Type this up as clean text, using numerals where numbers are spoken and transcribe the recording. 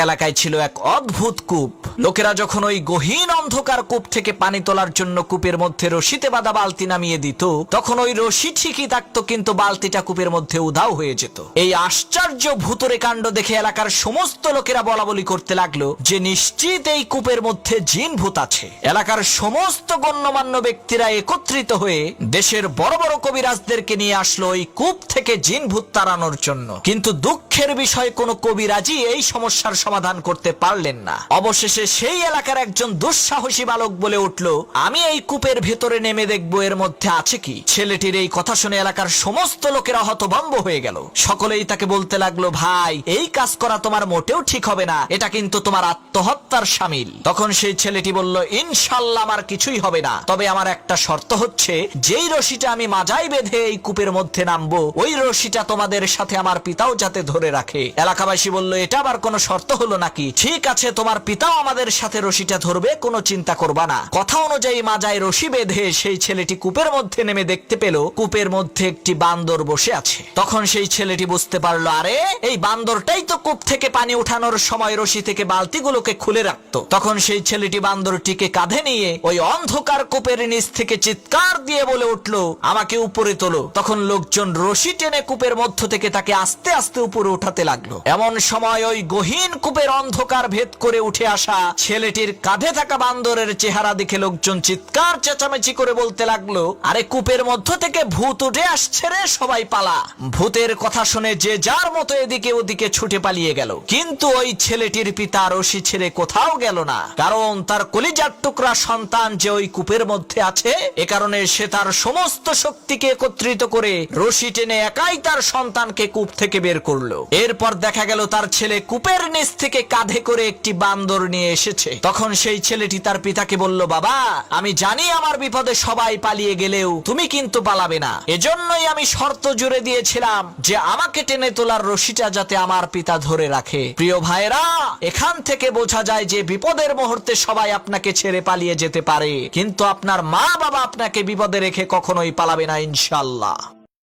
এলাকায় ছিল এক অদ্ভুত কূপ। লোকেরা যখন ওই গহীন অন্ধকার কূপ থেকে পানি তোলার জন্য কূপের মধ্যে রশিতে বাঁধা বালতি নামিয়ে দিত, তখন ওই রশি ঠিকই থাকতো, কিন্তু বালতিটা কূপের মধ্যে উধাও হয়ে যেত। এই আশ্চর্য ভূতুরে কাণ্ড দেখে এলাকার সমস্ত লোকেরা বলাবলি করতে লাগলো যে নিশ্চিত এই কূপের মধ্যে জিন ভূত আছে। এলাকার সমস্ত গণ্যমান্য ব্যক্তিরা একত্রিত হয়ে দেশের বড় বড় কবিরাজদেরকে নিয়ে আসলো ওই কূপ থেকে জিন ভূত তাড়ানোর জন্য। কিন্তু দুঃখের বিষয়, কোনো কবিরাজই এই সমস্যার সমাধান করতে পারলেন না। অবশেষে সেই এলাকার একজন দুঃসাহসী বালক বলে উঠল, আমি এই কূপের ভেতরে নেমে দেখবো এর মধ্যে আছে কি। ছেলেটির এই কথা শুনে এলাকার সমস্ত লোকেরা হতভম্ব হয়ে গেল। সকলেই তাকে বলতে লাগলো, ভাই এই কাজ করা তোমার মোটেও ঠিক হবে না, এটা কিন্তু তোমার আত্মহত্যার শামিল। তখন সেই ছেলেটি বলল, ইনশাল্লাহ আমার কিছুই হবে না, তবে আমার একটা শর্ত হচ্ছে, যেই রশিটা আমি মাজায় বেঁধে এই কূপের মধ্যে নামবো, ওই রশিটা তোমাদের সাথে আমার পিতাও যাতে ধরে রাখে। এলাকাবাসী বলল, এটা আবার কোনো শর্ত হলো নাকি? ঠিক আছে, তোমার পিতাও আমাদের সাথে রশিটা ধরবে, কোনো চিন্তা করবা না। কথা অনুযায়ী মাজায় রশি বেঁধে সেই ছেলেটি কূপের মধ্যে নেমে দেখতে পেল কূপের মধ্যে একটি বান্দর বসে আছে। তখন সেই ছেলেটি বুঝতে পারলো, আরে এই বান্দরটাই তো কূপ থেকে পানি উঠানোর সময় রশি থেকে বালতিগুলোকে খুলে রাখতো। তখন সেই ছেলেটি বান্দরটিকে কাঁধে নিয়ে ওই অন্ধকার কূপের নিচ থেকে চিৎকার দিয়ে বলে উঠলো, আমাকে উপরে তোলো। তখন লোকজন রশি টেনে কূপের মধ্য থেকে তাকে আস্তে আস্তে উপরে উঠাতে লাগলো। এমন সময় ওই গহীন কূপের অন্ধকার ভেদ করে উঠে আসা ছেলেটির কাঁধে থাকা বান্দরের চেহারা দেখে লোকজন চিৎকার চেঁচামেচি করে বলতে লাগলো, আরে কূপের মধ্য থেকে ভূত উঠে আসছে রে, সবাই পালা। ভূতের কথা শুনে যে যার মতো এদিকে ওদিকে ছুটে পালিয়ে গেল। কিন্তু ওই ছেলেটির পিতা রশি ছেড়ে কোথাও গেল না, কারণ তার কলিজার টুকরা সন্তান যে ওই কূপের মধ্যে আছে, এ কারণে সে তার সমস্ত শক্তিকে একত্রিত করে রশি টেনে একাই তার সন্তানকে কূপ থেকে বের করলো। এরপর দেখা গেল তার ছেলে কূপের নিচ থেকে কাঁধে করে একটি বান্দর নিয়ে এসেছে। তখন সেই ছেলেটি তার পিতাকে বলল, বাবা আমি জানি আমার বিপদে সবাই পালিয়ে গেলেও তুমি কিন্তু পালাবে না, এজন্যই আমি শর্ত জুড়ে দিয়েছিলাম যে আমাকে টেনে তোলার রশিটা যাতে আমার পিতা ধরে রাখে। প্রিয় ভাইরা, এখান থেকে বোঝা যায় যে বিপদের মুহূর্তে সবাই আপনাকে ছেড়ে পালিয়ে যেতে পারে, কিন্তু আপনার মা বাবা আপনাকে বিপদে রেখে কখনোই পালাবে না ইনশাআল্লাহ।